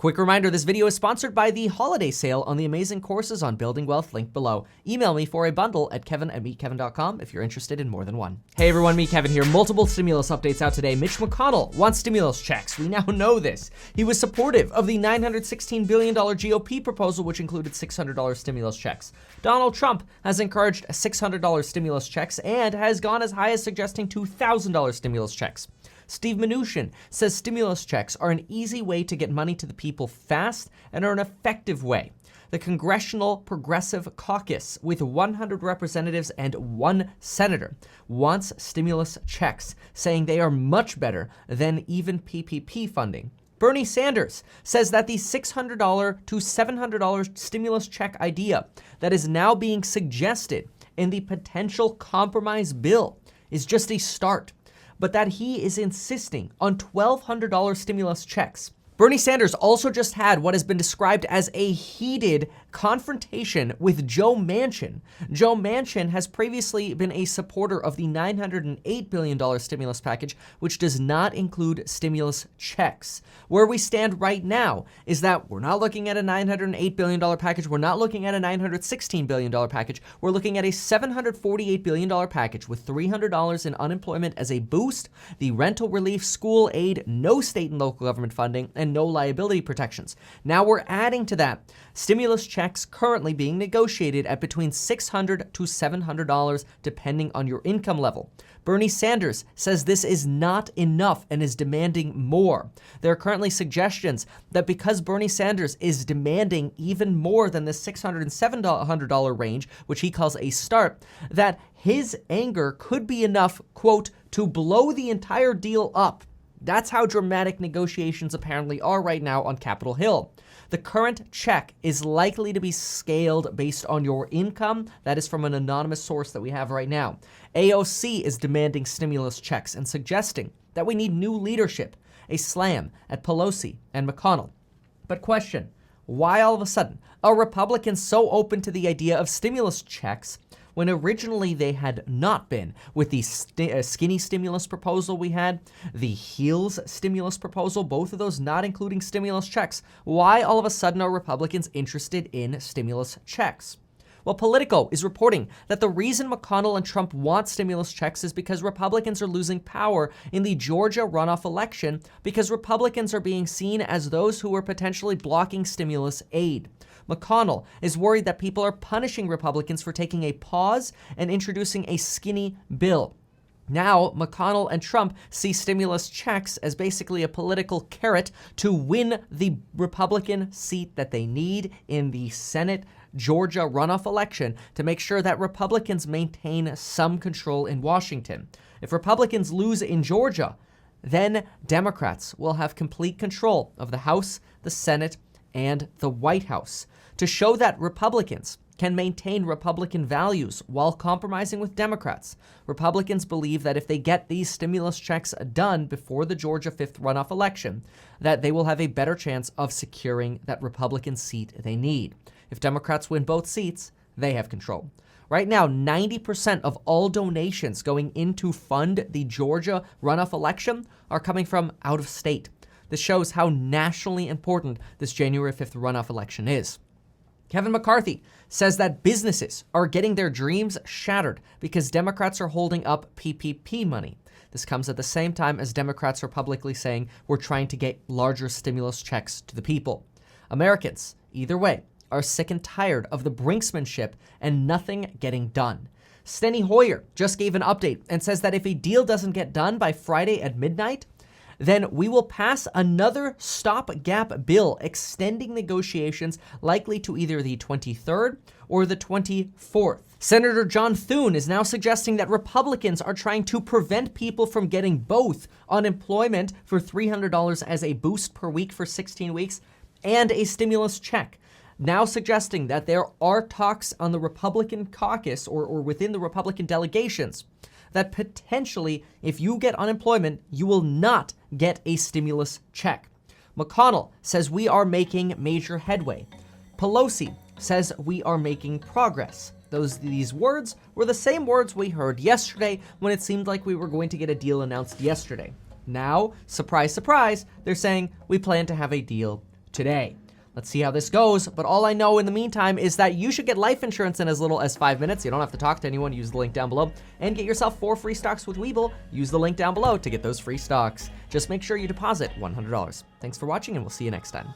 Quick reminder, this video is sponsored by the holiday sale on the amazing courses on building wealth, link below. Email me for a bundle at kevin@meetkevin.com if you're interested in more than one. Hey everyone, Meet Kevin here. Multiple stimulus updates out today. Mitch McConnell wants stimulus checks. We now know this. He was supportive of the $916 billion GOP proposal, which included $600 stimulus checks. Donald Trump has encouraged $600 stimulus checks and has gone as high as suggesting $2,000 stimulus checks. Steve Mnuchin says stimulus checks are an easy way to get money to the people fast and are an effective way. The Congressional Progressive Caucus, with 100 representatives and 1 senator, wants stimulus checks, saying they are much better than even PPP funding. Bernie Sanders says that the $600 to $700 stimulus check idea that is now being suggested in the potential compromise bill is just a start, but that he is insisting on $1,200 stimulus checks. Bernie Sanders also just had what has been described as a heated confrontation with Joe Manchin. Joe Manchin has previously been a supporter of the $908 billion stimulus package, which does not include stimulus checks. Where we stand right now is that we're not looking at a $908 billion package. We're not looking at a $916 billion package. We're looking at a $748 billion package with $300 in unemployment as a boost, the rental relief, school aid, no state and local government funding, and no liability protections. Now we're adding to that stimulus checks currently being negotiated at between $600 to $700 depending on your income level. Bernie Sanders says this is not enough and is demanding more. There are currently suggestions that because Bernie Sanders is demanding even more than the $600 and $700 range, which he calls a start, that his anger could be enough, quote, to blow the entire deal up. That's how dramatic negotiations apparently are right now on Capitol Hill. The current check is likely to be scaled based on your income. That is from an anonymous source that we have right now. AOC is demanding stimulus checks and suggesting that we need new leadership, a slam at Pelosi and McConnell. But question, why all of a sudden are Republicans so open to the idea of stimulus checks when originally they had not been, with the skinny stimulus proposal we had, the heels stimulus proposal, both of those not including stimulus checks? Why all of a sudden are Republicans interested in stimulus checks? Well, Politico is reporting that the reason McConnell and Trump want stimulus checks is because Republicans are losing power in the Georgia runoff election because Republicans are being seen as those who are potentially blocking stimulus aid. McConnell is worried that people are punishing Republicans for taking a pause and introducing a skinny bill. Now, McConnell and Trump see stimulus checks as basically a political carrot to win the Republican seat that they need in the Senate Georgia runoff election to make sure that Republicans maintain some control in Washington. If Republicans lose in Georgia, then Democrats will have complete control of the House, the Senate, and the White House. To show that Republicans can maintain Republican values while compromising with Democrats, Republicans believe that if they get these stimulus checks done before the Georgia 5th runoff election, that they will have a better chance of securing that Republican seat they need. If Democrats win both seats, they have control. Right now, 90% of all donations going in to fund the Georgia runoff election are coming from out of state. This shows how nationally important this January 5th runoff election is. Kevin McCarthy says that businesses are getting their dreams shattered because Democrats are holding up PPP money. This comes at the same time as Democrats are publicly saying we're trying to get larger stimulus checks to the people. Americans, either way, are sick and tired of the brinksmanship and nothing getting done. Steny Hoyer just gave an update and says that if a deal doesn't get done by Friday at midnight, then we will pass another stopgap bill extending negotiations likely to either the 23rd or the 24th. Senator John Thune is now suggesting that Republicans are trying to prevent people from getting both unemployment for $300 as a boost per week for 16 weeks and a stimulus check. Now suggesting that there are talks on the Republican caucus or within the Republican delegations that potentially, if you get unemployment, you will not get a stimulus check. McConnell says we are making major headway. Pelosi says we are making progress. These words were the same words we heard yesterday when it seemed like we were going to get a deal announced yesterday. Now, surprise, surprise, they're saying we plan to have a deal today. Let's see how this goes, but all I know in the meantime is that you should get life insurance in as little as 5 minutes. You don't have to talk to anyone, use the link down below, and get yourself 4 free stocks with Webull. Use the link down below to get those free stocks. Just make sure you deposit $100. Thanks for watching, and we'll see you next time.